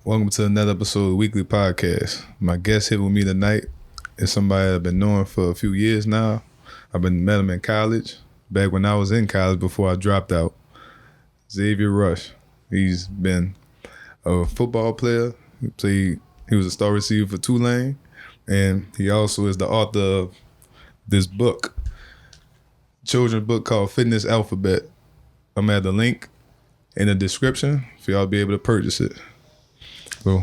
Welcome to another episode of WeakLEE Podcast. My guest here with me tonight is somebody I've been knowing for a few years now. I've been met him in college, back when I was in college before I dropped out. Xavier Rush. He's been a football player. He was a star receiver for Tulane, and he also is the author of this book, children's book called Fitness Alphabet. I'm at the link in the description for y'all to be able to purchase it. So,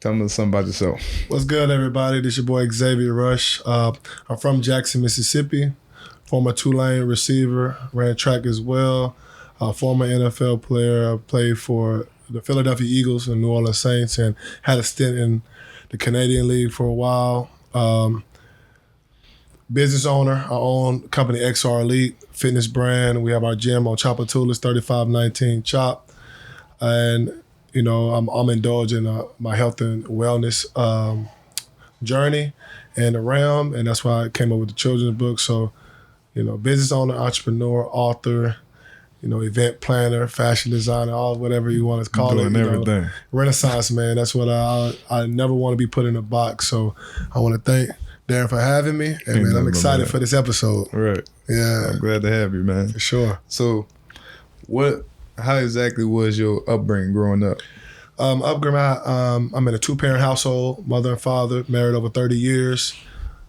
tell me something about yourself. What's good, everybody? This is your boy Xavier Rush. I'm from Jackson, Mississippi. Former Tulane receiver, ran track as well. Former NFL player. I played for the Philadelphia Eagles and New Orleans Saints, and had a stint in the Canadian League for a while. Business owner. I own company XR Elite fitness brand. We have our gym on Chapatulas, 3519 Chop, and you know, I'm indulging my health and wellness journey and the realm, and that's why I came up with the children's book. So, you know, business owner, entrepreneur, author, you know, event planner, fashion designer, all whatever you want to call Doing it. Everything. Know, Renaissance man. That's what I never want to be put in a box. So I want to thank Darren for having me, and man, I'm excited for this episode. Right. Yeah. I'm glad to have you, man. For sure. So, how exactly was your upbringing growing up? I'm in a two-parent household, mother and father, married over 30 years.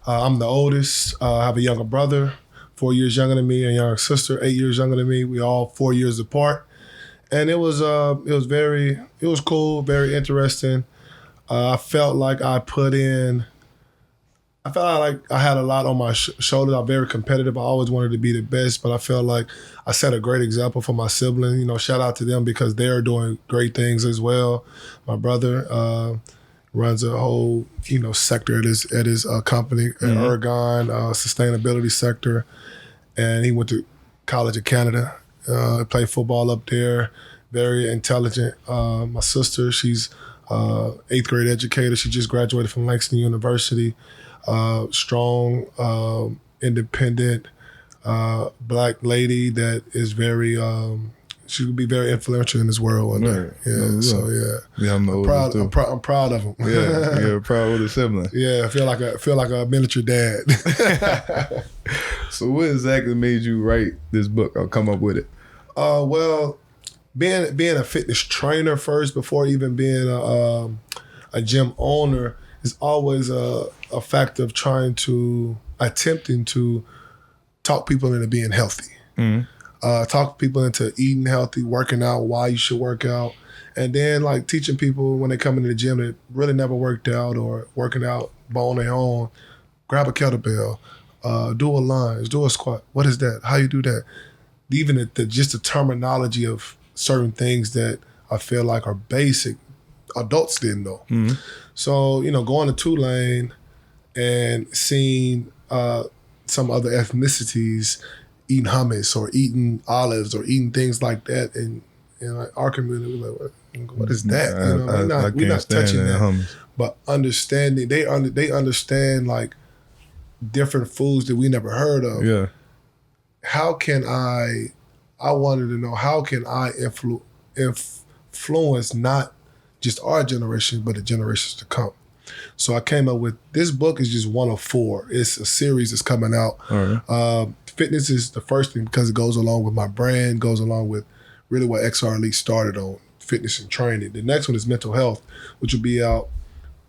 I'm the oldest. I have a younger brother, 4 years younger than me, and a younger sister, 8 years younger than me. We all 4 years apart. And it was cool, very interesting. I felt like I had a lot on my shoulders. I'm very competitive. I always wanted to be the best, but I felt like I set a great example for my siblings. You know, shout out to them because they're doing great things as well. My brother runs a whole, you know, sector at his company, Ergon sustainability sector, and he went to college in Canada. Played football up there. Very intelligent. My sister, she's 8th grade educator. She just graduated from Langston University. Strong, independent, black lady that is very, she would be very influential in this world one day. Yeah, so yeah. Yeah, I'm proud of him. Yeah, you're a proud older sibling. Yeah, I feel like a miniature dad. So what exactly made you write this book or come up with it? Well, being a fitness trainer first before even being a gym owner is always a fact of attempting to talk people into being healthy. Mm-hmm. Talk people into eating healthy, working out, why you should work out. And then like teaching people when they come into the gym that really never worked out or working out on their own, grab a kettlebell, do a lunge, do a squat. What is that? How you do that? Even just the terminology of certain things that I feel like are basic, adults didn't know. Mm-hmm. So, you know, going to Tulane and seeing some other ethnicities eating hummus or eating olives or eating things like that, and you know, like our community, we're like, what is that? You know, we're not touching that. Hummus. But understanding, they understand like different foods that we never heard of. Yeah. I wanted to know, how can I influence not just our generation, but the generations to come. So I came up with, this book is just one of 4. It's a series that's coming out. All right. Fitness is the first thing because it goes along with my brand, goes along with really what XR Elite started on, fitness and training. The next one is mental health, which will be out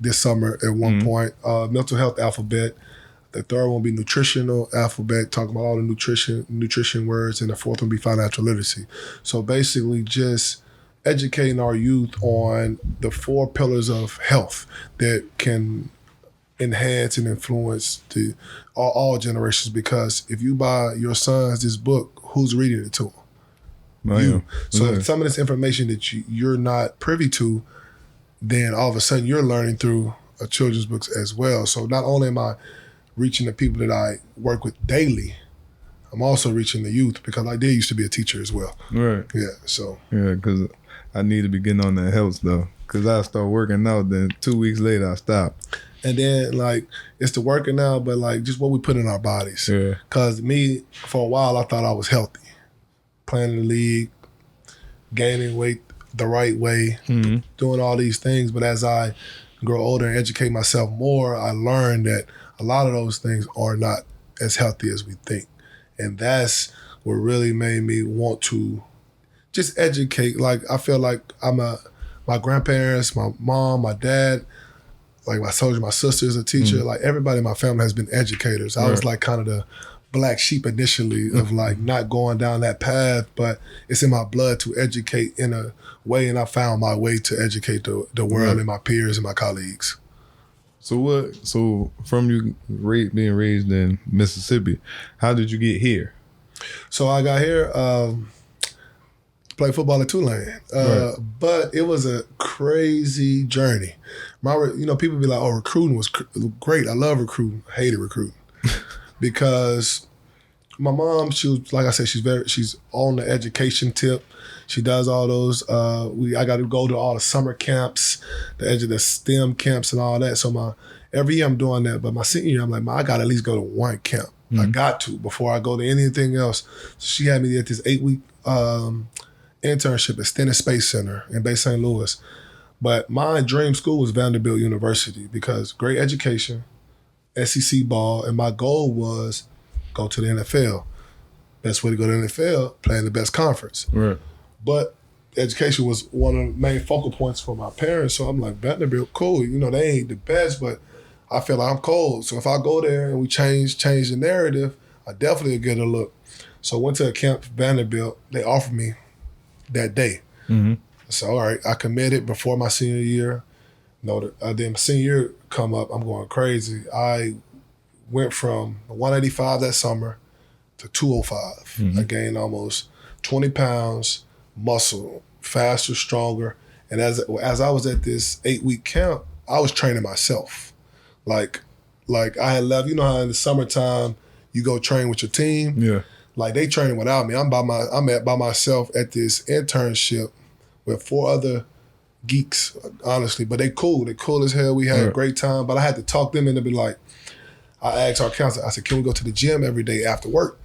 this summer at one point. Mental health alphabet. The third one will be nutritional alphabet, talking about all the nutrition words. And the fourth one will be financial literacy. So basically just educating our youth on the 4 pillars of health that can enhance and influence all generations. Because if you buy your sons this book, who's reading it to them? You. So some of this information that you're not privy to, then all of a sudden you're learning through a children's books as well. So not only am I reaching the people that I work with daily, I'm also reaching the youth because I did used to be a teacher as well. Right. Yeah. So. Yeah, because I need to be getting on that health stuff because I start working out, then 2 weeks later I stop. And then like it's the working out, but like just what we put in our bodies. Yeah. Because me, for a while, I thought I was healthy, playing in the league, gaining weight the right way, doing all these things. But as I grow older and educate myself more, I learned that a lot of those things are not as healthy as we think. And that's what really made me want to just educate. Like, I feel like my grandparents, my mom, my dad, like I told you, my sister's a teacher. Like, everybody in my family has been educators. I was like kind of the black sheep initially of like not going down that path, but it's in my blood to educate in a way, and I found my way to educate the world and my peers and my colleagues. So from you being raised in Mississippi, how did you get here? So I got here, played football at Tulane, but it was a crazy journey. People be like, "Oh, recruiting was great. I love recruiting. I hated recruiting." Because my mom, she was, like I said, she's on the education tip. She does all those. I got to go to all the summer camps, the edge of the STEM camps and all that. So every year I'm doing that. But my senior year, I'm like, I got to at least go to one camp. I got to before I go to anything else. So she had me at this 8-week internship at Stennis Space Center in Bay St. Louis. But my dream school was Vanderbilt University because great education, SEC ball, and my goal was go to the NFL. Best way to go to the NFL, play in the best conference. Right. But education was one of the main focal points for my parents, so I'm like, Vanderbilt, cool. They ain't the best, but I feel like I'm cold. So if I go there and we change the narrative, I definitely get a look. So I went to a camp for Vanderbilt. They offered me that day. So all right, I committed before my senior year. Then my senior year come up, I'm going crazy. I went from 185 that summer to 205. I gained almost 20 pounds, muscle, faster, stronger. And as I was at this 8-week camp, I was training myself. Like I had left, you know how in the summertime you go train with your team? Yeah. Like, they training without me. I'm by myself at this internship with 4 other geeks, honestly, but they cool. They cool as hell. We had a great time, but I had to talk them into be like, I asked our counselor, I said, can we go to the gym every day after work?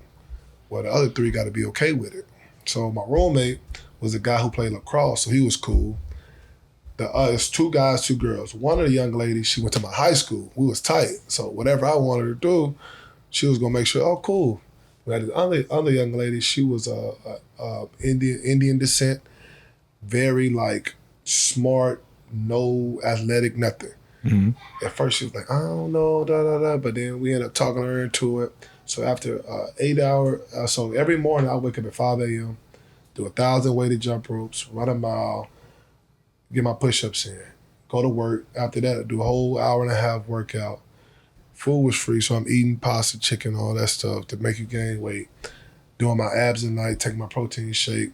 Well, the other 3 got to be okay with it. So my roommate was a guy who played lacrosse, so he was cool. It's 2 guys, 2 girls. One of the young ladies, she went to my high school. We was tight, so whatever I wanted to do, she was gonna make sure, oh, cool. We had the other young lady, she was Indian descent, very like smart, no athletic, nothing. At first she was like, I don't know, but then we ended up talking her into it. So after 8 hour, so every morning I wake up at 5 a.m., do 1,000 weighted jump ropes, run a mile, get my push-ups in, go to work. After that, I do a whole hour and a half workout. Food was free, so I'm eating pasta, chicken, all that stuff to make you gain weight. Doing my abs at night, taking my protein shake,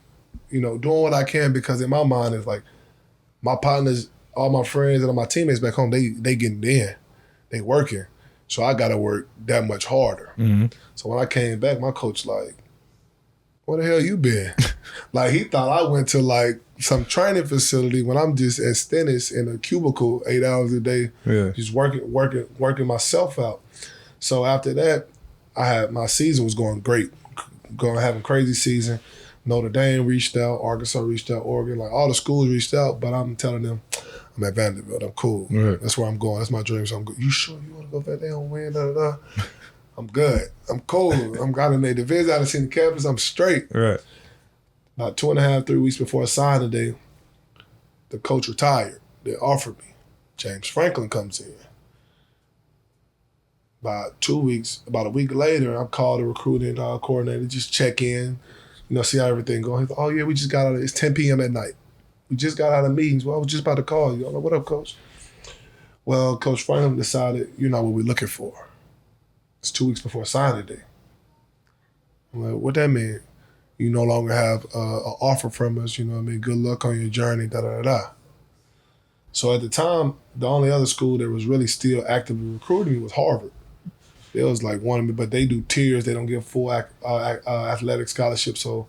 doing what I can, because in my mind it's like my partners, all my friends and all my teammates back home, they getting in, they working. So I gotta work that much harder. So when I came back, my coach like, where the hell you been? Like, he thought I went to like some training facility when I'm just at Stennis in a cubicle 8 hours a day, just working myself out. So after that, my season was going great, having a crazy season. Notre Dame reached out, Arkansas reached out, Oregon, like all the schools reached out, but I'm telling them, I'm at Vanderbilt, I'm cool. That's where I'm going, that's my dream, so I'm good. You sure you want to go back there and win, I'm good, I'm cool. I'm got in their division, I done seen the campus, I'm straight. About 2.5, 3 weeks before signing day, the coach retired. They offered me. James Franklin comes in. About a week later, I'm called the recruiting coordinator, just check in, see how everything going. He's like, oh yeah, we just got out of, it's 10 p.m. at night. We just got out of meetings. Well, I was just about to call you. I'm like, what up, coach? Well, Coach Franklin decided you're not what we're looking for. It's 2 weeks before signing day. I'm like, what that mean? You no longer have an offer from us, good luck on your journey, So at the time, the only other school that was really still actively recruiting me was Harvard. It was like wanting me, but they do tiers. They don't give full athletic scholarship. So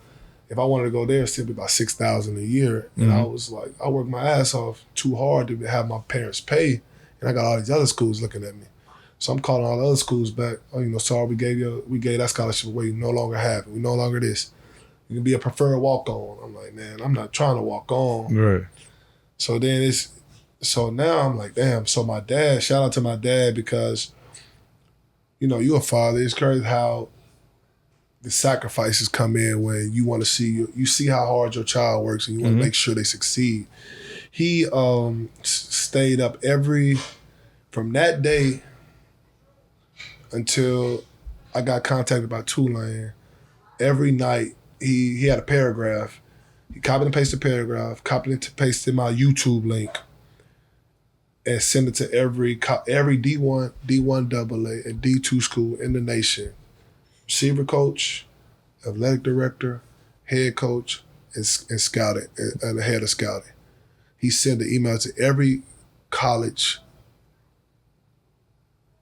if I wanted to go there, it's still be about $6,000 a year. And I was like, I worked my ass off too hard to have my parents pay. And I got all these other schools looking at me. So I'm calling all the other schools back. Oh, sorry, we gave that scholarship away. You no longer have it. We no longer this. You can be a preferred walk-on. I'm like, man, I'm not trying to walk on. Right. So now I'm like, damn. So my dad, shout out to my dad because, you're a father. It's crazy how the sacrifices come in when you want to see how hard your child works and you want to make sure they succeed. He stayed up from that day until I got contacted by Tulane. Every night he had a paragraph. He copied and pasted the paragraph, copied and pasted my YouTube link, and sent it to every D1, D1AA, and D2 school in the nation. Receiver coach, athletic director, head coach, and scouting, and the head of scouting. He sent an email to every college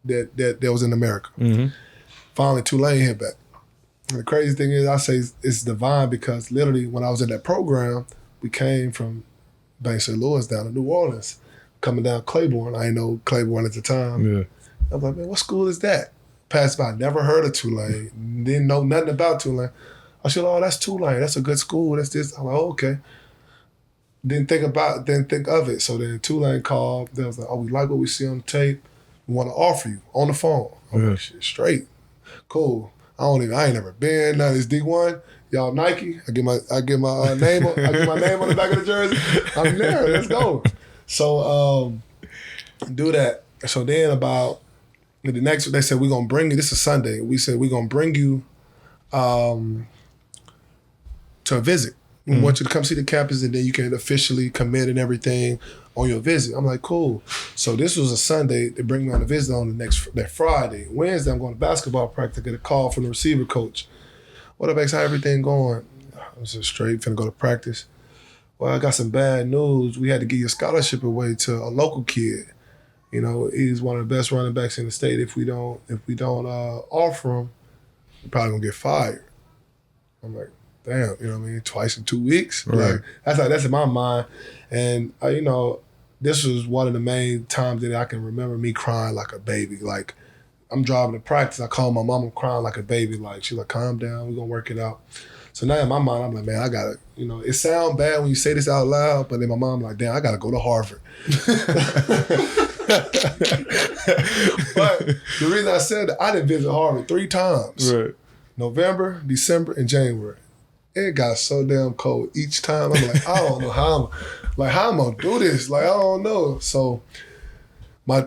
that was in America. Mm-hmm. Finally, Tulane hit back. And the crazy thing is, I say it's divine because literally when I was in that program, we came from Bank St. Louis down to New Orleans, coming down Claiborne. I didn't know Claiborne at the time. Yeah. I was like, man, what school is that? Passed by, never heard of Tulane, didn't know nothing about Tulane. I said, oh, that's Tulane. That's a good school. That's this. I'm like, oh, okay. Didn't think of it. So then Tulane called. They was like, oh, we like what we see on the tape. We want to offer you on the phone. I'm like, shit, straight. Cool. I ain't never been. None of this D1. Y'all Nike. I get my name on the back of the jersey. I'm there. Let's go. So do that. So then about the next, they said, we're going to bring you, this is Sunday. We said, we're going to bring you to a visit. We want you to come see the campus and then you can officially commit and everything on your visit. I'm like, cool. So this was a Sunday. They bring me on a visit on that Friday. Wednesday, I'm going to basketball practice. I get a call from the receiver coach. What up, X? How everything going? I was just straight, finna go to practice. Well, I got some bad news. We had to give you a scholarship away to a local kid. He's one of the best running backs in the state. If we don't offer him, we're probably gonna get fired. I'm like, damn, you know what I mean? Twice in 2 weeks. Right. Like that's in my mind. And this was one of the main times that I can remember me crying like a baby. Like I'm driving to practice, I call my mom, I'm crying like a baby. Like she's like, calm down, we're gonna work it out. So now in my mind, I'm like, man, I gotta, it sounds bad when you say this out loud, but then my mom like, damn, I gotta go to Harvard. But the reason I said that, I didn't visit Harvard 3 times. Right. November, December, and January. It got so damn cold each time. I'm like, I don't know how I'm gonna do this. Like, I don't know. So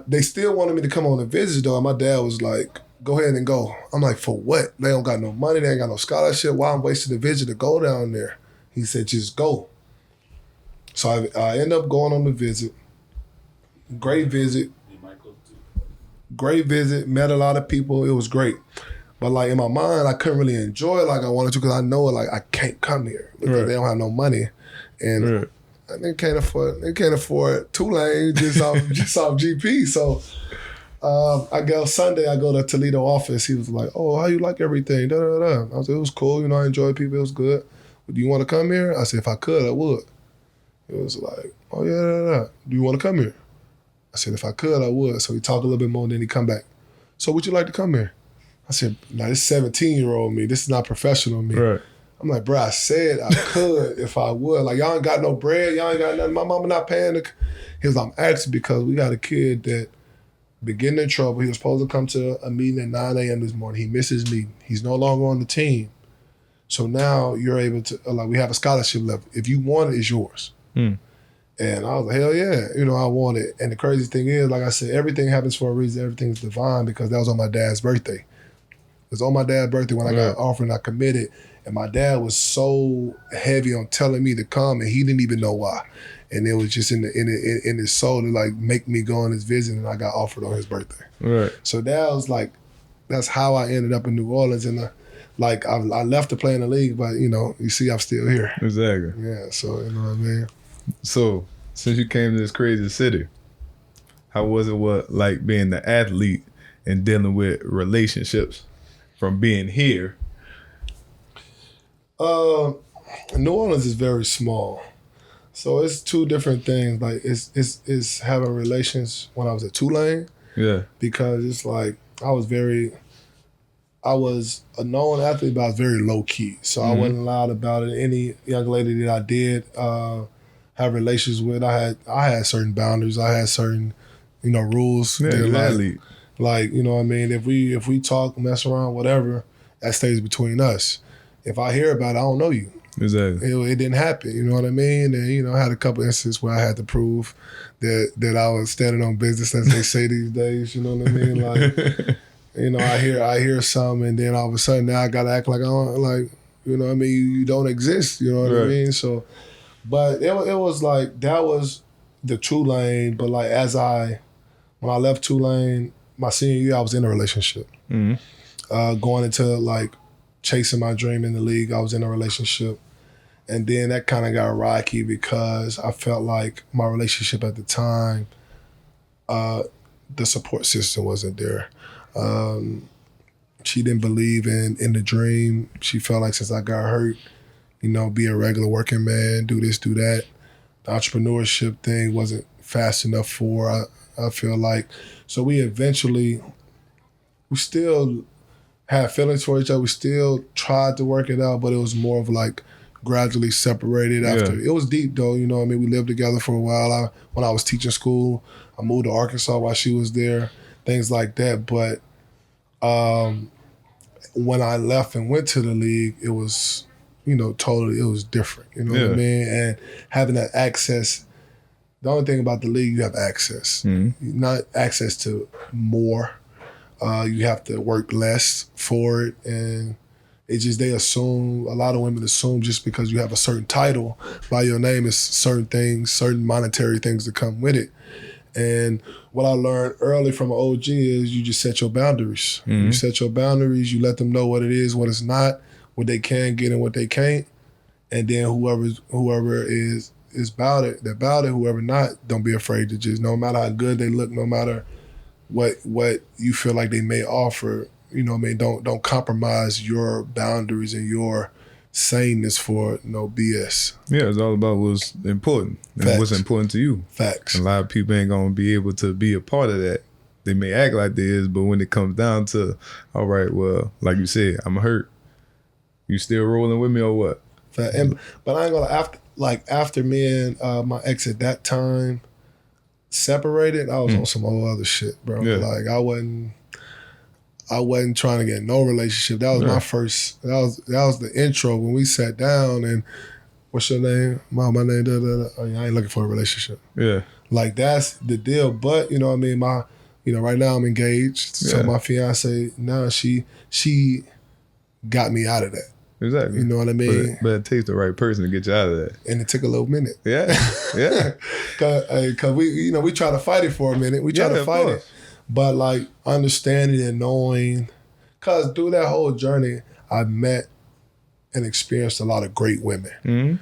they still wanted me to come on a visit though, and my dad was like, go ahead and go. I'm like, for what? They don't got no money, they ain't got no scholarship. Why I'm wasting the visit to go down there? He said, just go. So I end up going on the visit. Great visit. Met a lot of people. It was great. But like in my mind, I couldn't really enjoy it like I wanted to because I know like I can't come here because they don't have no money. And they can't afford Tulane just off GP. So I go Sunday, I go to Toledo office. He was like, oh, how you like everything? Da, da, da. I was like, it was cool. I enjoyed people. It was good. Do you want to come here? I said, if I could, I would. It was like, oh, yeah, da, da, da. Do you want to come here? I said, if I could, I would. So he talked a little bit more, and then he come back. So would you like to come here? I said, nah, this 17-year-old me. This is not professional me. Right. I'm like, bro, I said I could if I would. Like, y'all ain't got no bread. Y'all ain't got nothing. My mama not paying. He was like, I'm asking because we got a kid that been getting in trouble. He was supposed to come to a meeting at 9 a.m. this morning. He missed his meeting. He's no longer on the team. So now you're able to, like, we have a scholarship level. If you want it, it's yours. And I was like, hell yeah, I want it. And the crazy thing is, like I said, everything happens for a reason. Everything's divine because that was on my dad's birthday. It was on my dad's birthday when I got offered and I committed. And my dad was so heavy on telling me to come and he didn't even know why. And it was just in his soul to like make me go on this visit and I got offered on his birthday. Right. So that was like, that's how I ended up in New Orleans. And I left to play in the league, but you see I'm still here. Exactly. Yeah, so you know what I mean? So, since you came to this crazy city, how was it like being the athlete and dealing with relationships from being here? New Orleans is very small. So it's 2 different things. Like it's having relations when I was at Tulane. Yeah. Because it's like I was very I was a known athlete, but I was very low key. So I wasn't loud about it. Any young lady that I did have relations with, I had certain boundaries. I had certain, rules. Yeah, exactly. Like, you know what I mean? If we talk, mess around, whatever, that stays between us. If I hear about it, I don't know you. Exactly. It didn't happen, you know what I mean? And, I had a couple instances where I had to prove that I was standing on business, as they say these days, you know what I mean? Like, I hear something, and then all of a sudden now I gotta act like I don't, like, you know what I mean? You don't exist, you know what I mean? So, but it was like, that was the Tulane, but like when I left Tulane, my senior year, I was in a relationship. Going into like chasing my dream in the league, I was in a relationship. And then that kind of got rocky because I felt like my relationship at the time, the support system wasn't there. She didn't believe in the dream. She felt like since I got hurt, be a regular working man, do this, do that. The entrepreneurship thing wasn't fast enough for her, I feel like. So we still had feelings for each other. We still tried to work it out, but it was more of like gradually separated after. It was deep though, you know what I mean? We lived together for a while. When I was teaching school, I moved to Arkansas while she was there, things like that. But when I left and went to the league, it was, totally, it was different, you know what I mean? And having that access, the only thing about the league, you have access. Not access to more. You have to work less for it. And it's just, a lot of women assume just because you have a certain title by your name, is certain things, certain monetary things that come with it. And what I learned early from an OG is you just set your boundaries. You set your boundaries, you let them know what it is, what it's not, what they can get and what they can't. And then whoever is about it, they're about it. Whoever not, don't be afraid to just, no matter how good they look, no matter what you feel like they may offer, don't compromise your boundaries and your saneness for no BS. Yeah, it's all about what's important and what's important to you. Facts. And a lot of people ain't gonna be able to be a part of that. They may act like they is, but when it comes down to, all right, well, like you said, I'm hurt. You still rolling with me or what? But I ain't gonna, after me and my ex at that time separated, I was on some whole other shit, bro. Yeah. Like I wasn't trying to get no relationship. That was my first. That was the intro when we sat down. And what's your name? My name. Oh, yeah, I ain't looking for a relationship. Yeah, like that's the deal. But you know what I mean. Right now I'm engaged. So my fiance now she got me out of that. Exactly. You know what I mean? But it takes the right person to get you out of that. And it took a little minute. Yeah, yeah. Cause we try to fight it for a minute. We try to fight it. But like understanding and knowing, cause through that whole journey, I met and experienced a lot of great women.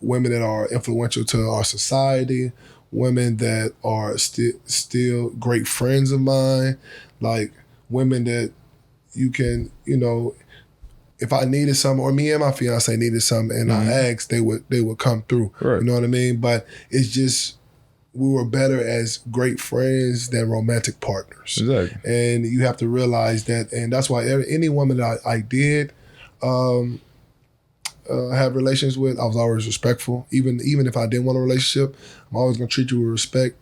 Women that are influential to our society, women that are still great friends of mine, like women that you can, if I needed something, or me and my fiance needed something, and I asked, they would come through. Right. You know what I mean? But it's just, we were better as great friends than romantic partners. Exactly. And you have to realize that, and that's why any woman that I did have relations with, I was always respectful. Even if I didn't want a relationship, I'm always gonna treat you with respect.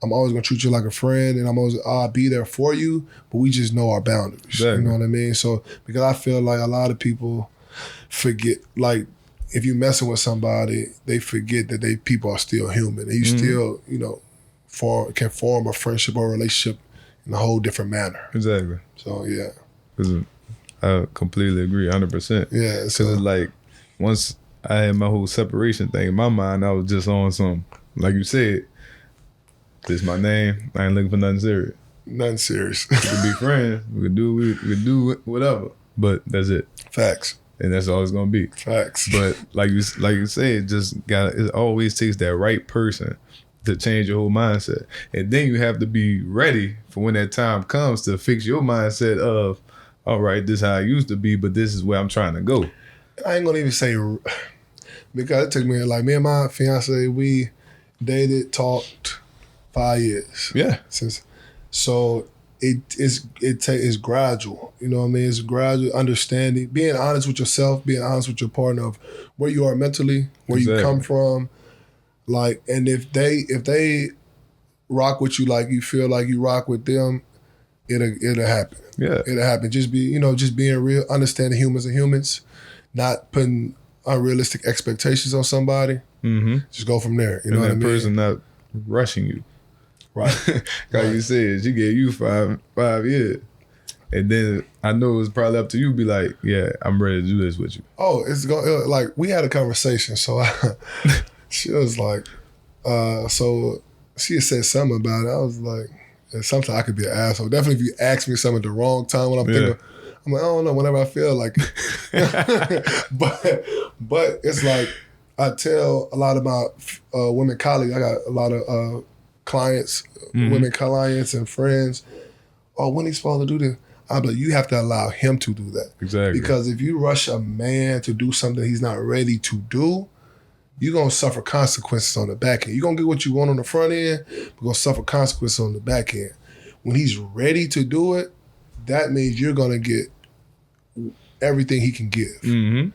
I'm always gonna treat you like a friend, and I'll be there for you, but we just know our boundaries. Exactly. You know what I mean? So, because I feel like a lot of people forget, like, if you're messing with somebody, they forget that people are still human. And you still, can form a friendship or a relationship in a whole different manner. Exactly. So, yeah. I completely agree, 100%. Yeah. Because it's like, once I had my whole separation thing in my mind, I was just on some, like you said, this is my name. I ain't looking for nothing serious. Nothing serious. We could be friends. We could do whatever. But that's it. Facts. And that's all it's gonna be. Facts. But like you said, it always takes that right person to change your whole mindset. And then you have to be ready for when that time comes to fix your mindset of, all right, this is how I used to be, but this is where I'm trying to go. I ain't gonna even say, because it took me, like, me and my fiance, we dated, talked 5 years. Yeah. So it's gradual. You know what I mean? It's gradual understanding, being honest with yourself, being honest with your partner of where you are mentally, where you come from. Like, and if they rock with you like you feel like you rock with them, it'll happen. Yeah. It'll happen. Just being real, understanding humans are humans, not putting unrealistic expectations on somebody. Mm-hmm. Just go from there. You know what I mean? And that person not rushing you. Right. Like you said, she gave you 5 years. And then I know it's probably up to you to be like, yeah, I'm ready to do this with you. Oh, it's going like we had a conversation. So she was like, so she had said something about it. I was like, sometimes I could be an asshole. Definitely if you ask me something at the wrong time when I'm thinking, I'm like, I don't know, whenever I feel like it. but it's like, I tell a lot of my women colleagues, I got a lot of clients, women clients and friends, oh, when he's supposed to do this? I'm like, you have to allow him to do that. Exactly. Because if you rush a man to do something he's not ready to do, you're going to suffer consequences on the back end. You're going to get what you want on the front end, but you're going to suffer consequences on the back end. When he's ready to do it, that means you're going to get everything he can give. Mm-hmm.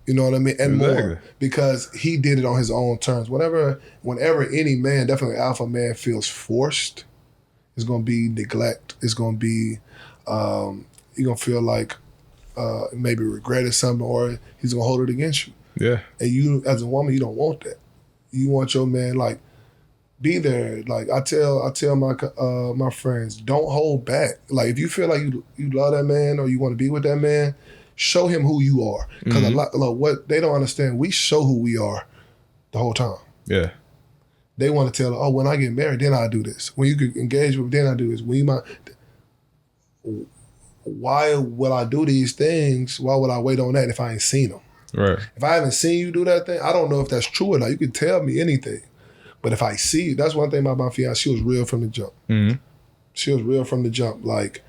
You know what I mean? And more. Because he did it on his own terms. Whenever any man, definitely alpha man, feels forced, it's going to be neglect. It's going to be, you're going to feel like maybe regretted something, or he's going to hold it against you. Yeah. And you, as a woman, you don't want that. You want your man, like, be there. Like, I tell my friends, don't hold back. Like, if you feel like you love that man or you want to be with that man, show him who you are. Because a lot, what they don't understand, we show who we are the whole time. Yeah. They want to tell, oh, when I get married, then I'll do this. When you get engaged with, then I'll do this. Why would I do these things? Why would I wait on that if I ain't seen them? Right. If I haven't seen you do that thing, I don't know if that's true or not. You can tell me anything. But if I see you, that's one thing about my fiance, she was real from the jump. Mm-hmm. She was real from the jump. Like,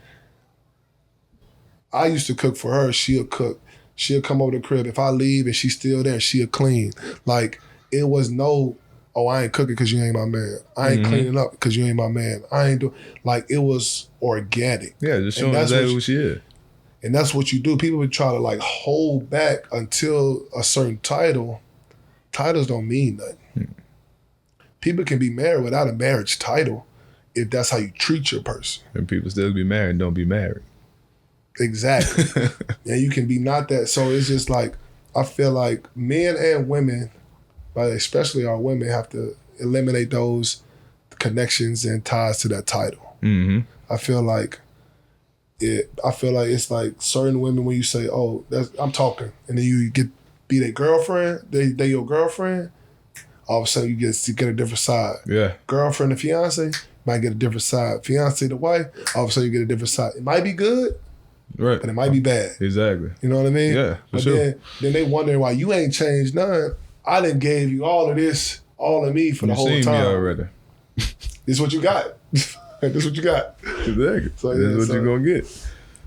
I used to cook for her, she'll cook. She'll come over to the crib. If I leave and she's still there, she'll clean. Like, it was no, oh, I ain't cooking because you ain't my man. I ain't cleaning up because you ain't my man. I ain't doing, like, it was organic. Yeah, just showing exactly who she is. And that's what you do. People would try to, like, hold back until a certain title. Titles don't mean nothing. People can be married without a marriage title if that's how you treat your person. And people still be married and don't be married. Exactly. And you can be not that. So it's just like, I feel like men and women, but especially our women, have to eliminate those connections and ties to that title. Mm-hmm. I feel like it's like certain women, when you say, oh, I'm talking, and then you be their girlfriend, they your girlfriend, all of a sudden you get a different side. Yeah. Girlfriend to fiance might get a different side. Fiance to wife, all of a sudden you get a different side. It might be good, right, but it might be bad. Exactly. You know what I mean? Yeah, for but sure. Then they wondering why you ain't changed none. I done gave you all of this, all of me for the whole time. You seen me already. This is what you got. This is what you got. Exactly. So, that's what you're going to get.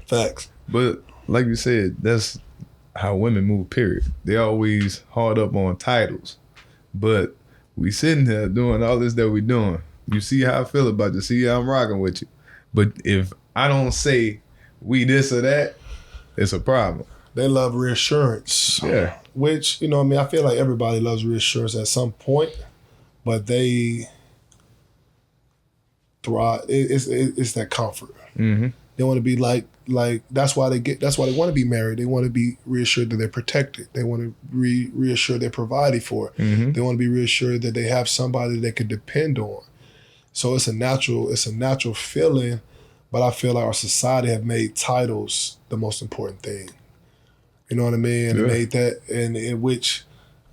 Facts. But like you said, that's how women move, period. They always hard up on titles. But we sitting here doing all this that we doing. You see how I feel about you. See how I'm rocking with you. But if I don't say we this or that, it's a problem. They love reassurance. Yeah. Which, you know what I mean, I feel like everybody loves reassurance at some point, but they thrive. It's that comfort. Mm-hmm. They want to be like that's why they want to be married. They want to be reassured that they're protected. They want to reassured they're provided for. Mm-hmm. They want to be reassured that they have somebody they can depend on. So it's a natural feeling, but I feel like our society have made titles the most important thing. You know what I mean? And made that, and in which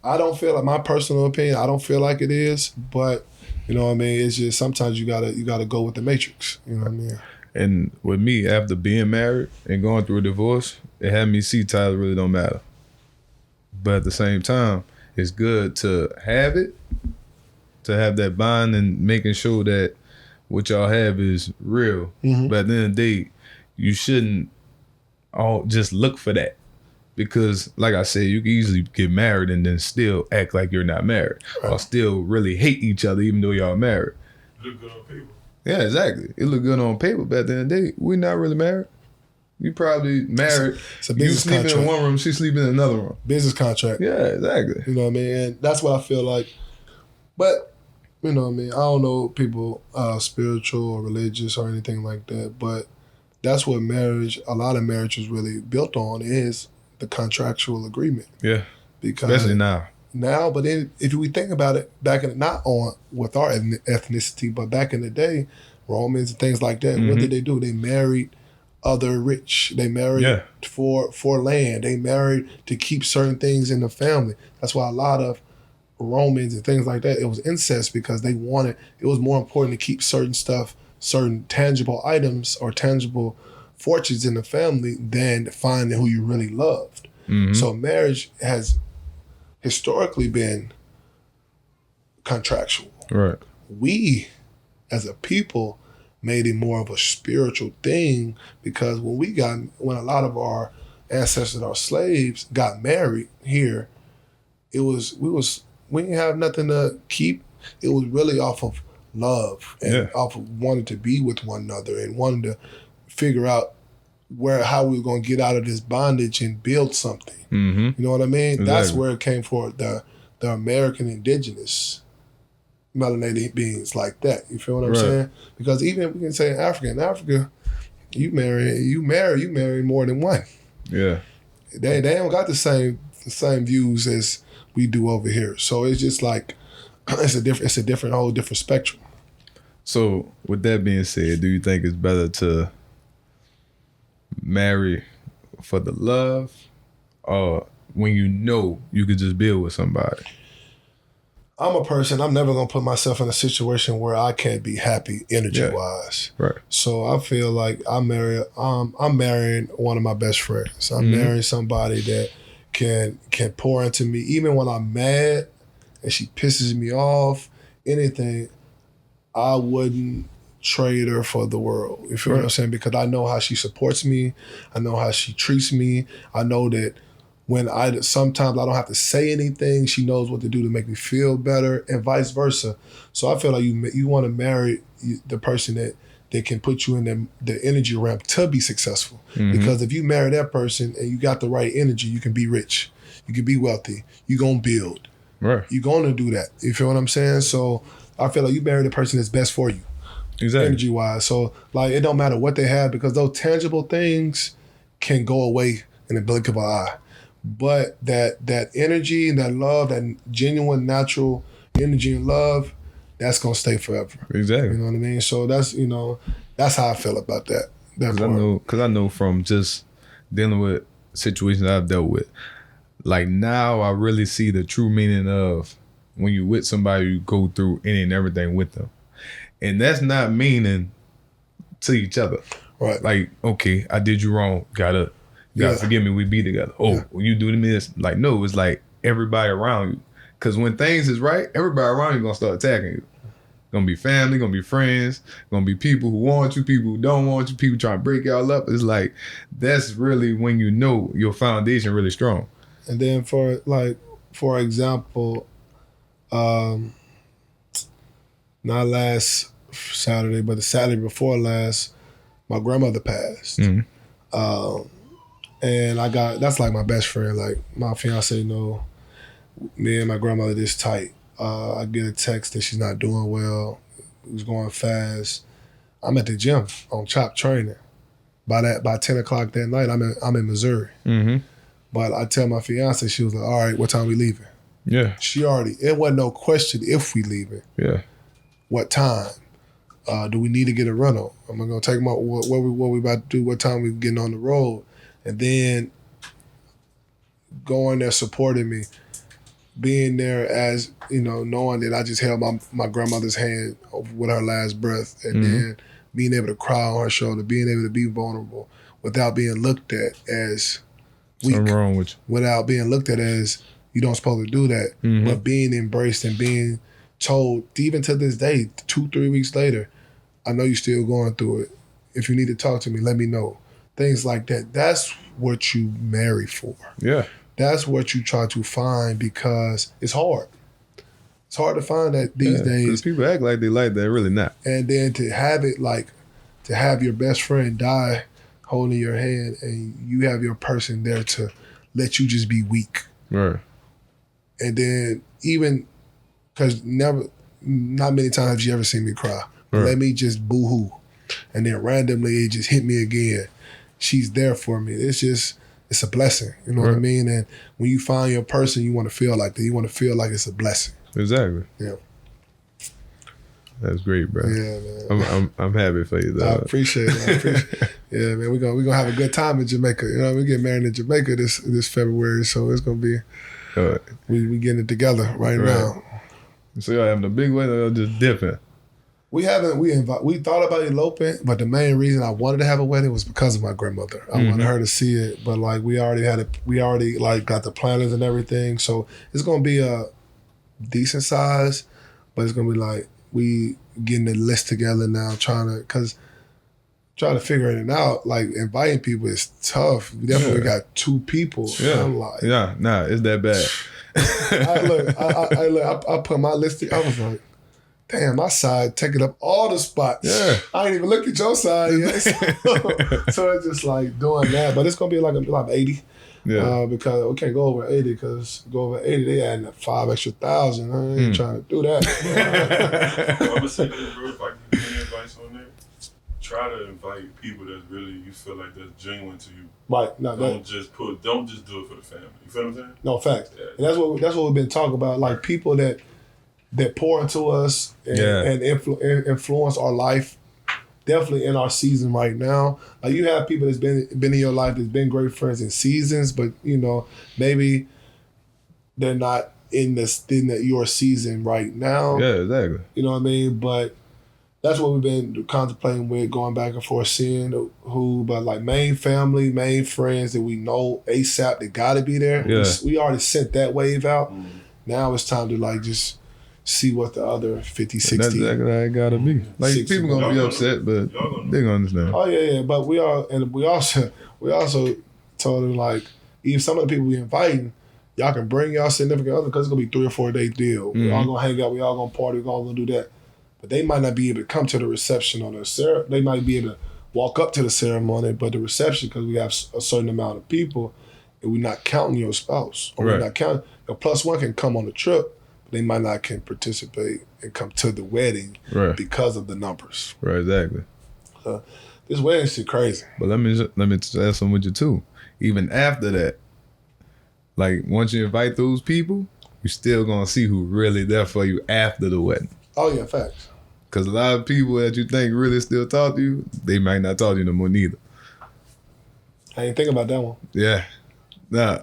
I don't feel like, my personal opinion, I don't feel like it is, but you know what I mean? It's just sometimes you gotta go with the matrix. You know what I mean? And with me, after being married and going through a divorce, it had me see titles really don't matter. But at the same time, it's good to have it, to have that bond and making sure that what y'all have is real. Mm-hmm. But at the end of the day, you shouldn't all just look for that. Because, like I said, you can easily get married and then still act like you're not married. Right. Or still really hate each other even though y'all married. Look good on people. Yeah, exactly. It look good on paper, but at the end of the day, we're not really married. You probably married. It's a you business sleeping contract. in one room, she sleeping in another room. Business contract. Yeah, exactly. You know what I mean? And that's what I feel like. But, you know what I mean? I don't know people spiritual or religious or anything like that, but that's what marriage, a lot of marriage is really built on, is the contractual agreement. Yeah. Because especially now. Now, but then if we think about it, back in not on with our ethnicity, but back in the day, Romans and things like that, what did they do? They married other rich. They married for land. They married to keep certain things in the family. That's why a lot of Romans and things like that, it was incest because they wanted, it was more important to keep certain stuff, certain tangible items or tangible fortunes in the family than finding who you really loved. So marriage has historically been contractual. Right. We, as a people, made it more of a spiritual thing because when a lot of our ancestors, our slaves, got married here, we didn't have nothing to keep. It was really off of love and off of wanting to be with one another and wanting to figure out how we were going to get out of this bondage and build something. You know what I mean? Exactly. That's where it came for the American indigenous melanated beings like that. You feel what I'm saying? Because even we can say in Africa, you marry more than one. Yeah. They don't got the same views as we do over here. So it's just like it's a whole different spectrum. So with that being said, do you think it's better to marry for the love or when you know you could just build with somebody? I'm a person, I'm never going to put myself in a situation where I can't be happy energy-wise. Right. So I feel like I'm marrying one of my best friends. I'm marrying somebody that can pour into me. Even when I'm mad and she pisses me off, anything, I wouldn't trade her for the world. You feel what I'm saying? Because I know how she supports me. I know how she treats me. I know that sometimes I don't have to say anything, she knows what to do to make me feel better, and vice versa. So I feel like you want to marry the person that can put you in the energy ramp to be successful. Because if you marry that person and you got the right energy, you can be rich, you can be wealthy, you're going to build. Right. You're going to do that. You feel what I'm saying? So I feel like you marry the person that's best for you. Exactly. Energy-wise. So like it don't matter what they have because those tangible things can go away in the blink of an eye. But that energy and that love, that genuine, natural energy and love, that's gonna stay forever. Exactly. You know what I mean? So that's how I feel about that. Because I know from just dealing with situations I've dealt with, like now I really see the true meaning of when you with somebody, you go through any and everything with them. And that's not meaning to each other. Right. Like, okay, I did you wrong. Gotta forgive me, we be together. When you do this, like, no, it's like everybody around you. Because when things is right, everybody around you gonna start attacking you. Gonna be family, gonna be friends, gonna be people who want you, people who don't want you, people trying to break y'all up. It's like, that's really when you know your foundation really strong. And then for example, not last Saturday, but the Saturday before last, my grandmother passed. And that's like my best friend. Like my fiance know me and my grandmother this tight. I get a text that she's not doing well. It was going fast. I'm at the gym on CHOP training. By 10 o'clock that night, I'm in Missouri. But I tell my fiance, she was like, all right, what time we leaving? Yeah. It wasn't no question if we leaving. Yeah. What time? Do we need to get a rental? Am I gonna take them out? What we about to do? What time we getting on the road? And then going there supporting me, being there as, knowing that I just held my grandmother's hand with her last breath, and then being able to cry on her shoulder, being able to be vulnerable without being looked at as weak. Something wrong with you. Without being looked at as you don't supposed to do that, but being embraced and being told, even to this day, 2-3 weeks later, I know you're still going through it. If you need to talk to me, let me know. Things like that. That's what you marry for. Yeah. That's what you try to find because it's hard. It's hard to find that these days. People act like they like that, really not. And then to have it like, to have your best friend die holding your hand and you have your person there to let you just be weak. Right. And then even, because not many times have you ever seen me cry. But let me just boo-hoo. And then randomly it just hit me again. She's there for me. It's a blessing. You know what I mean? And when you find your person, you want to feel like that. You want to feel like it's a blessing. Exactly. Yeah. That's great, bro. Yeah, man. I'm happy for you, though. I appreciate it. Yeah, man. We're gonna have a good time in Jamaica. You know, we get married in Jamaica this February, so it's gonna be we getting it together right now. So y'all having a big wedding or just dipping? We thought about eloping, but the main reason I wanted to have a wedding was because of my grandmother. I wanted her to see it, but like we already got the planners and everything, so it's gonna be a decent size, but it's gonna be like we getting the list together now, trying to figure it out. Like inviting people is tough. We definitely got 2 people. Yeah, I'm like, it's that bad. I put my list. I was like, damn, my side taking up all the spots. Yeah. I ain't even looked at your side yet. So it's just like doing that. But it's going to be like 80. Yeah. Because we can't go over 80 because go over 80, they adding 5 extra thousand. I ain't trying to do that. I'm going to say this, bro. If I can give any advice on that, try to invite people that really you feel like that's genuine to you. Right. No, don't just do it for the family. You feel what I'm saying? No, facts. Yeah. And that's what we've been talking about. Like people that pour into us and influence our life. Definitely in our season right now. Like you have people that's been in your life that's been great friends in seasons, but you know maybe they're not in your season right now. Yeah, exactly. You know what I mean? But that's what we've been contemplating with, going back and forth, seeing but like main family, main friends that we know ASAP, they got to be there. Yeah. We already sent that wave out. Now it's time to like just see what the other 50, 60. That's exactly how it gotta be. Like 60. people gonna be upset, but they gonna understand. Oh yeah. But we also told them like, even some of the people we inviting, y'all can bring y'all significant other because it's gonna be 3 or 4 day deal. We all gonna hang out, we all gonna party, we all gonna do that. But they might not be able to come to the reception or they might be able to walk up to the ceremony, but the reception, because we have a certain amount of people, and we're not counting your spouse, or we're not counting. A +1 can come on the trip. They might not can participate and come to the wedding because of the numbers. Right, exactly. So this wedding shit crazy. But let me share something with you too. Even after that, like once you invite those people, you still gonna see who really there for you after the wedding. Oh yeah, facts. Because a lot of people that you think really still talk to you, they might not talk to you no more neither. I ain't think about that one. Yeah. Nah,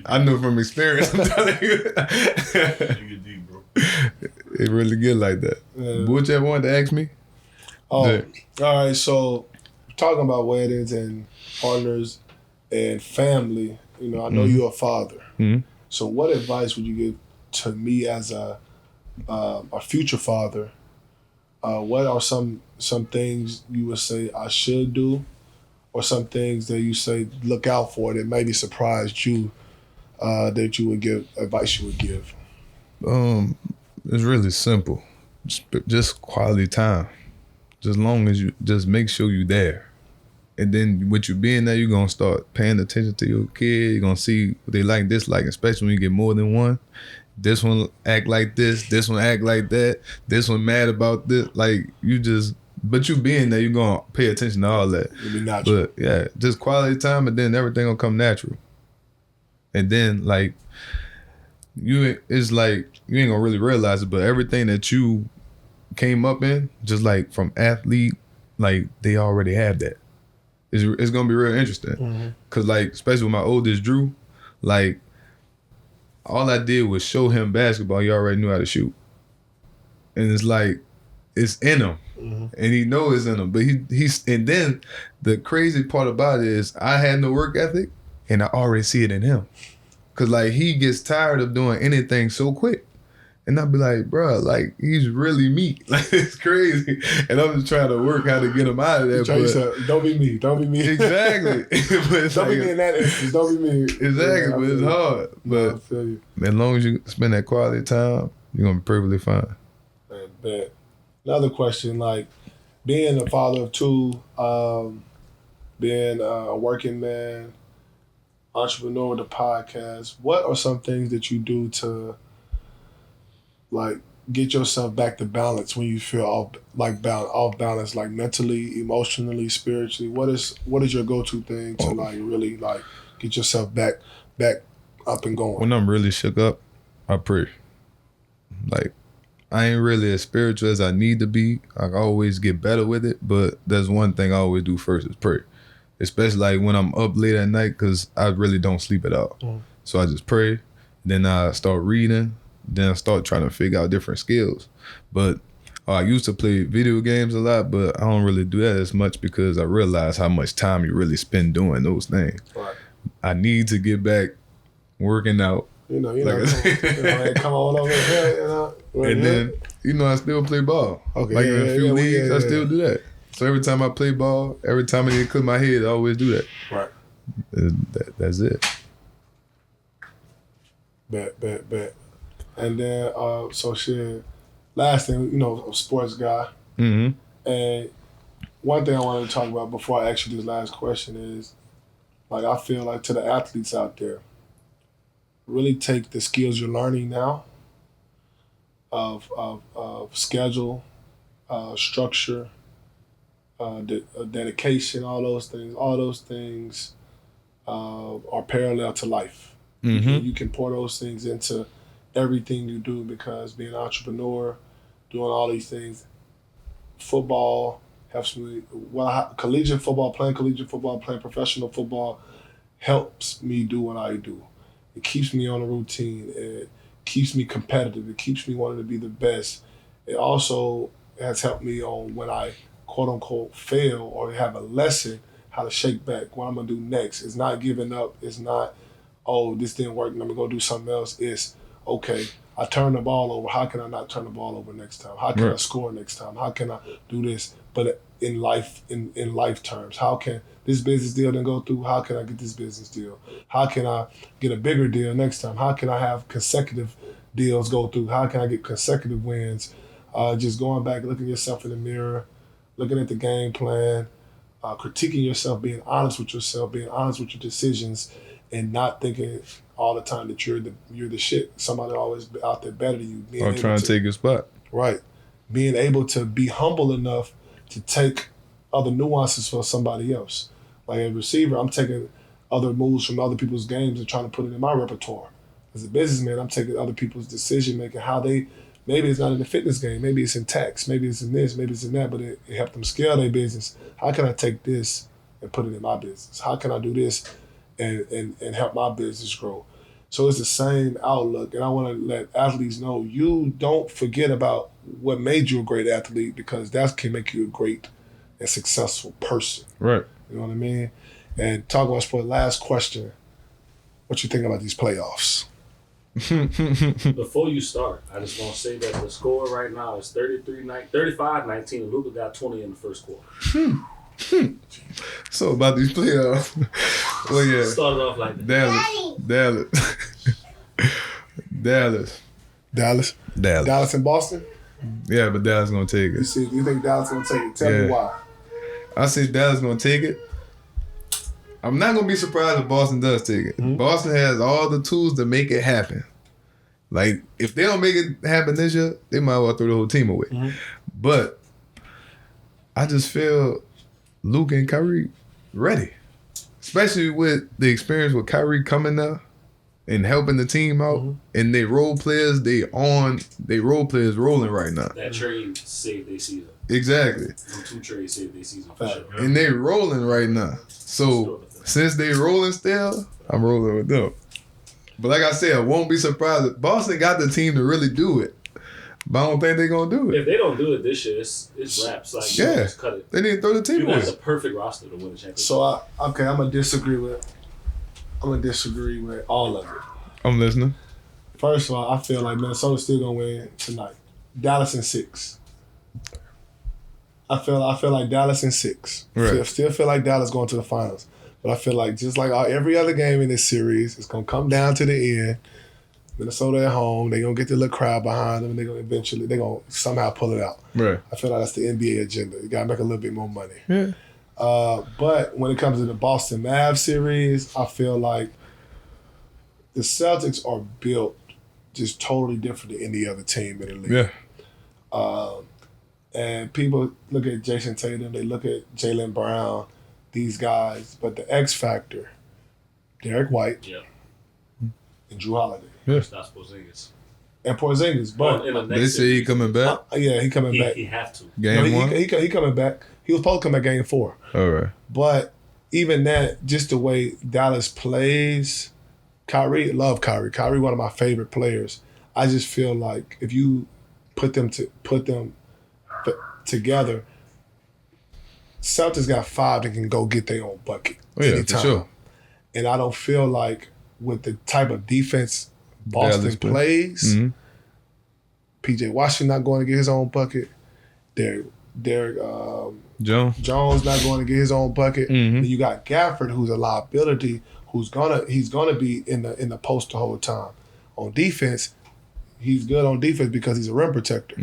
I know from experience. I'm telling you. You get deep, bro. It really get like that. Yeah. What you ever wanted to ask me? Oh, all right. So talking about weddings and partners and family, you know, I know you're a father. Mm-hmm. So what advice would you give to me as a future father? What are some things you would say I should do? Or some things that you say look out for that maybe surprised you, that you would give advice you would give? It's really simple. Just quality time. Just long as you just make sure you're there. And then with you being there, you're gonna start paying attention to your kid. You're gonna see what they like, dislike, especially when you get more than one. This one act like this one act like that, this one mad about this. Like but you being there, you're going to pay attention to all that. It'll be natural. But yeah, just quality time, and then everything will come natural. And then like, it's like, you ain't going to really realize it, but everything that you came up in, just like from athlete, like they already have that. It's going to be real interesting. Cause like, especially with my oldest Drew, like all I did was show him basketball. He already knew how to shoot. And it's like, it's in him. And he knows it's in him. But he's and then the crazy part about it is I had no work ethic and I already see it in him. Cause like he gets tired of doing anything so quick. And I'll be like, bro, like he's really me. Like it's crazy. And I'm just trying to work how to get him out of that. Don't be me. Don't be me. Exactly. Don't be me in that instance. Don't be me. Exactly, but it's hard. But as long as you spend that quality time, you're gonna be perfectly fine. Bet. Another question, like being a father of two, being a working man, entrepreneur with a podcast, what are some things that you do to like get yourself back to balance when you feel off balance, like mentally, emotionally, spiritually? What is your go-to thing to like really like get yourself back up and going? When I'm really shook up, I pray. Like, I ain't really as spiritual as I need to be. I always get better with it, but there's one thing I always do first is pray. Especially like when I'm up late at night, because I really don't sleep at all. So I just pray, then I start reading, then I start trying to figure out different skills. But I used to play video games a lot, but I don't really do that as much because I realize how much time you really spend doing those things. Right. I need to get back working out. Come on over here, And then, I still play ball. Okay, like in a few leagues, I still do that. So every time I play ball, every time I need to clear my head, I always do that. Right. That's it. Bet. And then, so shit, last thing, a sports guy. Mm-hmm. And one thing I wanted to talk about before I ask you this last question is, like, I feel like to the athletes out there, really take the skills you're learning now of schedule, structure, dedication, all those things are parallel to life. Mm-hmm. You can pour those things into everything you do, because being an entrepreneur, doing all these things, football helps me. Collegiate football, playing professional football helps me do what I do. It keeps me on a routine. It keeps me competitive. It keeps me wanting to be the best. It also has helped me on when I quote unquote fail or have a lesson, how to shake back, what I'm gonna do next. It's not giving up. It's not, oh, this didn't work, let me go do something else. It's, okay, I turned the ball over. How can I not turn the ball over next time? How can I score next time? How can I do this? But in life terms, how can this business deal didn't go through? How can I get this business deal? How can I get a bigger deal next time? How can I have consecutive deals go through? How can I get consecutive wins? Just going back, looking yourself in the mirror, looking at the game plan, critiquing yourself, being honest with yourself, being honest with your decisions, and not thinking all the time that you're the shit. Somebody always out there better than you. Or trying to take your spot. Right. Being able to be humble enough to take other nuances for somebody else. Like a receiver, I'm taking other moves from other people's games and trying to put it in my repertoire. As a businessman, I'm taking other people's decision making, how they, maybe it's not in the fitness game, maybe it's in tax, maybe it's in this, maybe it's in that, but it helped them scale their business. How can I take this and put it in my business? How can I do this and help my business grow? So it's the same outlook, and I want to let athletes know, you don't forget about what made you a great athlete, because that can make you a great and successful person. Right. You know what I mean? And talk about sport. Last question. What you think about these playoffs? Before you start, I just want to say that the score right now is 35-19, and Luka got 20 in the first quarter. So about these playoffs. Well, yeah. Started off like that. Dallas. Dallas and Boston? Yeah, but Dallas gonna take it. You think Dallas gonna take it? Tell me why. I say Dallas gonna take it. I'm not gonna be surprised if Boston does take it. Mm-hmm. Boston has all the tools to make it happen. Like, if they don't make it happen this year, they might well throw the whole team away. Mm-hmm. But I just feel Luka and Kyrie ready. Especially with the experience with Kyrie coming there and helping the team out. Mm-hmm. And they role players, rolling right now. That trade saved their season. Exactly. Them two trades saved their season for sure. And they rolling right now. So since they rolling still, I'm rolling with them. But like I said, I won't be surprised if Boston got the team to really do it. But I don't think they're going to do it. If they don't do it this year, it's wraps. Like, just cut it. They need to throw the team away. You got the perfect roster to win the championship. So, I'm going to disagree with all of it. I'm listening. First of all, I feel like Minnesota's still going to win tonight. Dallas in 6. I feel like Dallas in 6. Right. Still feel like Dallas going to the finals. But I feel like just like every other game in this series, it's going to come down to the end. Minnesota at home. They're going to get the little crowd behind them, and they're going to somehow pull it out. Right. I feel like that's the NBA agenda. You got to make a little bit more money. Yeah. But when it comes to the Boston Mavs series, I feel like the Celtics are built just totally different than any other team in the league. Yeah. And people look at Jason Tatum, they look at Jaylen Brown, these guys, but the X factor, Derek White, and Drew Holiday. Yeah. That's Porzingis. And Porzingis, but They say he coming back. yeah, he coming back. He have to. Game 1. He coming back. He was supposed to come back game 4. All right. But even that, just the way Dallas plays, love Kyrie. Kyrie, one of my favorite players. I just feel like if you put them together, Celtics got 5 that can go get their own bucket anytime. For sure. And I don't feel like with the type of defense Boston plays, PJ Washington not going to get his own bucket. Derek Jones not going to get his own bucket. And you got Gafford, who's a liability, he's gonna be in the post the whole time. On defense, he's good on defense because he's a rim protector.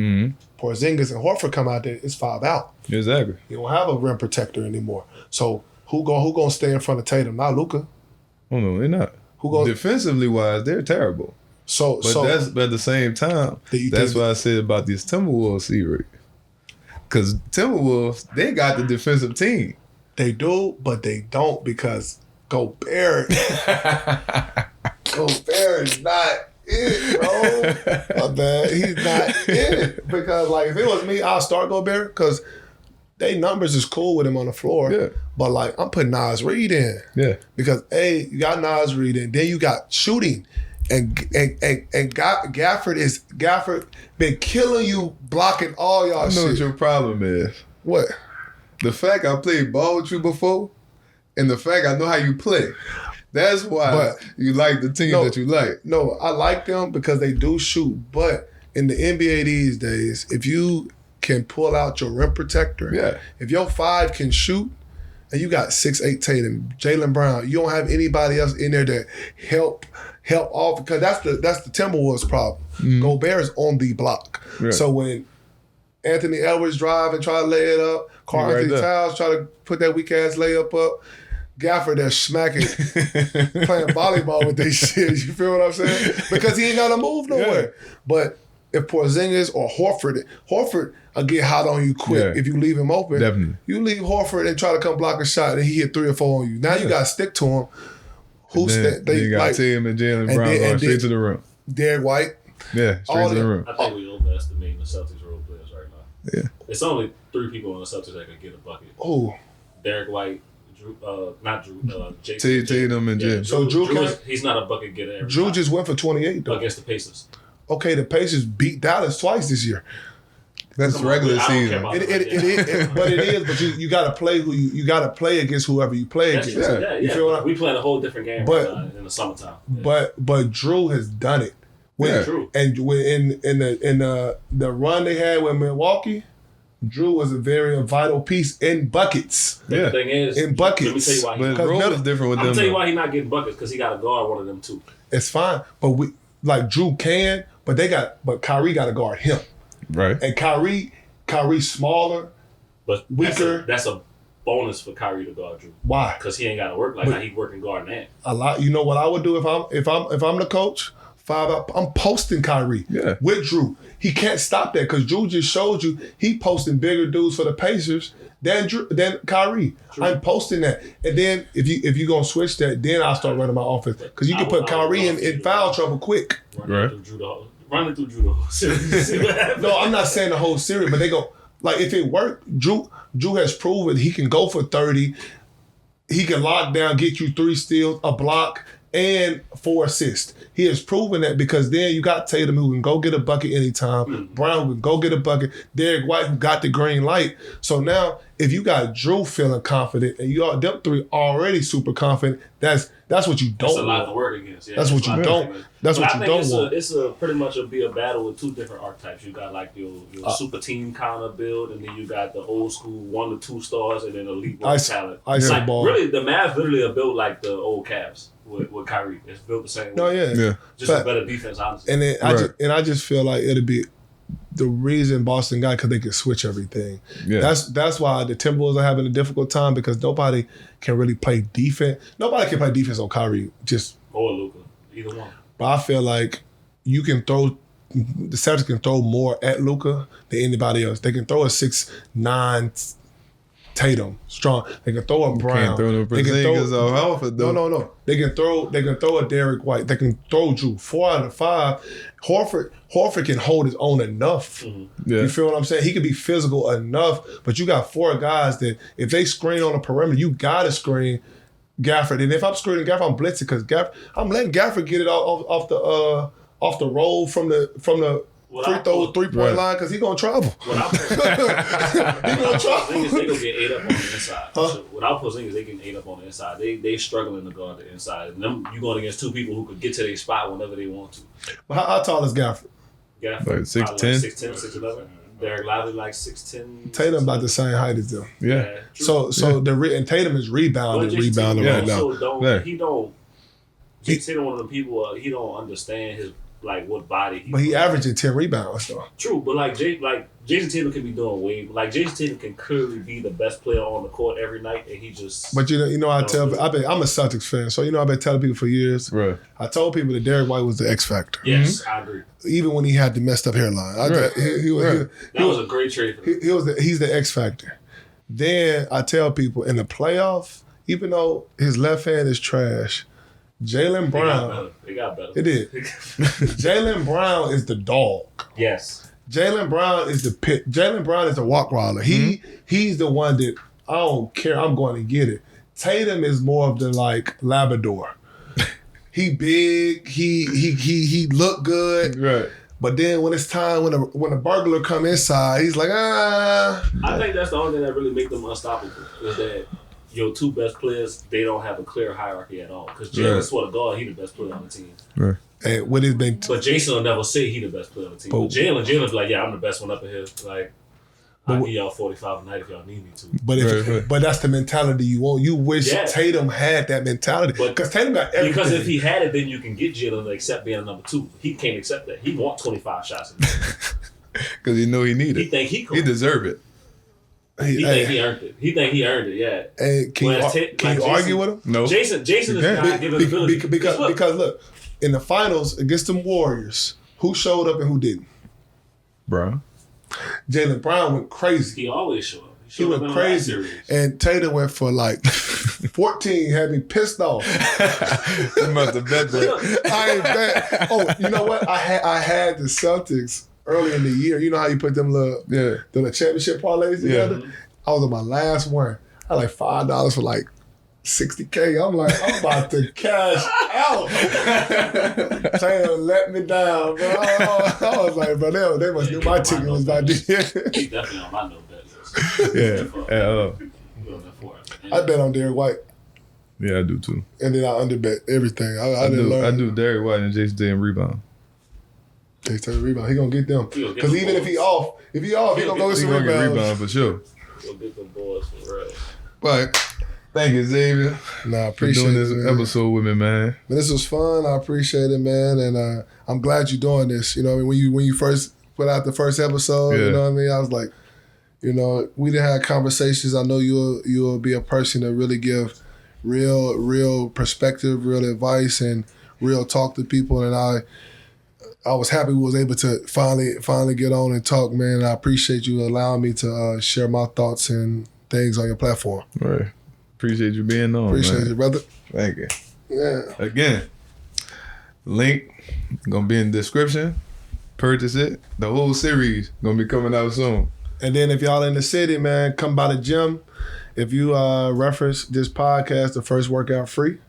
Porzingis and Horford come out there, it's 5 out. Exactly. You don't have a rim protector anymore. So who gonna stay in front of Tatum? Not Luka. Oh no, they're not. Defensively wise, they're terrible. But at the same time, that's what I said about this Timberwolves series. Because Timberwolves, they got the defensive team. They do, but they don't because Gobert is not it, bro. My bad. He's not it. Because, like, if it was me, I'll start Gobert because they numbers is cool with him on the floor. Yeah. But, like, I'm putting Nas Reed in. Yeah. Because, A, you got Nas Reed in. Then you got shooting. And Gafford been killing you, blocking all y'all shit. I know what your problem is. What? The fact I played ball with you before, and the fact I know how you play. That's why you like the team that you like. No, I like them because they do shoot. But in the NBA these days, if you can pull out your rim protector, if your 5 can shoot, and you got 6'8" Tatum, Jaylen Brown, you don't have anybody else in there to help off because that's the Timberwolves problem. Gobert is on the block. Right. So when Anthony Edwards drive and try to lay it up, Karl Anthony Towns try to put that weak ass layup up, Gafford they're smacking, playing volleyball with their shit. You feel what I'm saying? Because he ain't got to move nowhere. Yeah. But if Porzingis or Horford will get hot on you quick if you leave him open. Definitely. You leave Horford and try to come block a shot and he hit 3 or 4 on you. Now you got to stick to him. You got Tim and Jaylen Brown going straight to the rim. Derek White. Yeah, straight to the rim. I think we overestimating the Celtics role players right now. Yeah. It's only 3 people on the Celtics that can get a bucket. Oh. Derek White, Drew, Jason Tatum and Jim. So Drew he's not a bucket getter. Drew just went for 28 though. Against the Pacers. Okay, the Pacers beat Dallas twice this year. That's regular season. But it is. But you got to play you got to play against whoever you play against. Yeah. You feel what we playing a whole different game in the summertime. Yeah. But Drew has done it. True. And in the run they had with Milwaukee, Drew was a very vital piece in buckets. Yeah. The thing is, in buckets. Let me tell you why. But is different with them. I'll tell you why he's not getting buckets because he got to guard one of them too. It's fine, but Drew can, but Kyrie got to guard him. Right. And Kyrie smaller, but weaker. That's a bonus for Kyrie to guard Drew. Why? Because he ain't got to work like how he working guarding Ant. A lot. You know what I would do if I'm the coach? 5 up. I'm posting Kyrie with Drew. He can't stop that because Drew just showed you he posting bigger dudes for the Pacers than Kyrie. True. I'm posting that, and then if you gonna switch that, then I'll start running my offense because you can put Kyrie in foul trouble quick. Running through Drew the whole series. No, I'm not saying the whole series, but they go like if it worked. Drew has proven he can go for 30. He can lock down, get you 3 steals, a block, and 4 assists. He has proven that because then you got Tatum who can go get a bucket anytime, Brown who can go get a bucket, Derek White who got the green light. So now if you got Drew feeling confident and you all them 3 already super confident, that's That's what you don't It's a lot want. to work against. Yeah, That's what you don't. That's what you don't want. It's pretty much be a battle with two different archetypes. You got like your super team kind of build, and then you got the old school 1 to 2 stars, and then elite talent. Like, ball. Really, the Mavs literally are built like the old Cavs with Kyrie. It's built the same way. Oh yeah. Just a better defense, honestly. And then I just feel like it'll be the reason Boston got because they can switch everything. Yeah. That's why the Timberwolves are having a difficult time because nobody can really play defense. Nobody can play defense on Kyrie. Or Luka. Either one. But I feel like you can throw. The Celtics can throw more at Luka than anybody else. They can throw a 6'9" Tatum strong. They can throw a Brown. Can't throw no Porzingis off Horford though. No. They can throw a Derek White. They can throw Drew 4 out of 5. Horford can hold his own enough. Mm-hmm. Yeah. You feel what I'm saying? He can be physical enough, but you got 4 guys that if they screen on the perimeter, you gotta screen Gafford. And if I'm screening Gafford, I'm blitzing because I'm letting Gafford get it off the roll from the free throw 3-point line because he's gonna travel. Without Porzingis, they gonna get ate up on the inside. So without Porzingis, they get ate up on the inside. They struggling to guard the inside. And them, you going against 2 people who could get to their spot whenever they want to. Well, how tall is Gafford? Like 6'10", 6'10", 6'11". Derek Lively like 6'10". Tatum about the same height as them. Yeah. So and Tatum is rebounding right now. Tatum one of the people. He don't understand his. Like what body but he averaging 10 rebounds though. True, but like Jason Tatum can be doing way like Jason Tatum can clearly be the best player on the court every night and he just But I'm a Celtics fan, so I've been telling people for years. Right. I told people that Derek White was the X factor. Yes, I agree. Even when he had the messed up hairline. That was a great trade for him. He's the X factor. Then I tell people in the playoffs, even though his left hand is trash, Jaylen Brown. They got better. It did. Jaylen Brown is the dog. Yes. Jaylen Brown is the pit. Jaylen Brown is the walk roller. He's the one that I don't care. I'm going to get it. Tatum is more of the like Labrador. He big. He look good. Right. But then when it's time when a burglar come inside, he's like I think that's the only thing that really make them unstoppable is that. Your 2 best players, they don't have a clear hierarchy at all. Because Jalen, swear to God, he the best player on the team. Right. And what has been but Jason will never say he the best player on the team. But Jalen's like, yeah, I'm the best one up in here. Like, I'll give y'all 45 a night if y'all need me to. But that's the mentality you want. You wish Tatum had that mentality. Because Tatum got everything. Because if he had it, then you can get Jalen to accept being a number 2. He can't accept that. He want 25 shots. Because he know he need it. He think he could. He deserve it. He think he earned it. He think he earned it. Yeah. And can you argue with him? No. Jason is not giving ability. Because look, in the finals against the Warriors, who showed up and who didn't? Brown. Jaylen Brown went crazy. He always showed up. He went crazy. And Tatum went for like 14, had me pissed off. You must have bet that. I ain't bet. Oh, you know what? I had the Celtics early in the year. You know how you put them little championship parlays together? Yeah. I was on my last one. I had like $5 for like $60K. I'm like, I'm about to cash out. Taylor let me down, bro. I was like, bro, they must knew my ticket was about to He's definitely on my no bet list. Yeah. I bet on Derek White. Yeah, I do too. And then I underbet everything. I do Derek White and Jason Tatum rebound. Jason rebound. He gonna get them. Because even if he off, he gonna go get some rebounds. For sure. He'll get them boys for real. But thank you, Xavier. I appreciate for doing this man. episode with me, man. But this was fun. I appreciate it, man. And I'm glad you're doing this. You know what I mean? When you first put out the first episode, you know what I mean? I was like, you know, we done had conversations. I know you'll be a person that really give real perspective, real advice, and real talk to people. And I was happy we was able to finally get on and talk, man. I appreciate you allowing me to share my thoughts and things on your platform. Right. Appreciate you being on. Appreciate you, brother. Thank you. Yeah. Again, link gonna be in the description. Purchase it. The whole series gonna be coming out soon. And then if y'all in the city, man, come by the gym. If you reference this podcast, the first workout free.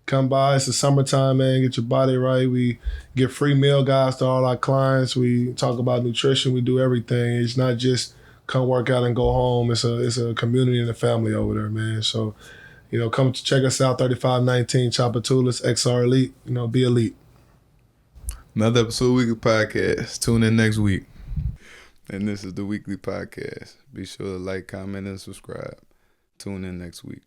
Come by. It's the summertime, man. Get your body right. We get free meal guides to all our clients. We talk about nutrition. We do everything. It's not just come work out and go home. It's a community and a family over there, man. So come to check us out, 3519 Chapatulas, XR Elite. Be elite. Another episode of WeakLEE Podcast. Tune in next week. And this is the WeakLEE Podcast. Be sure to like, comment, and subscribe. Tune in next week.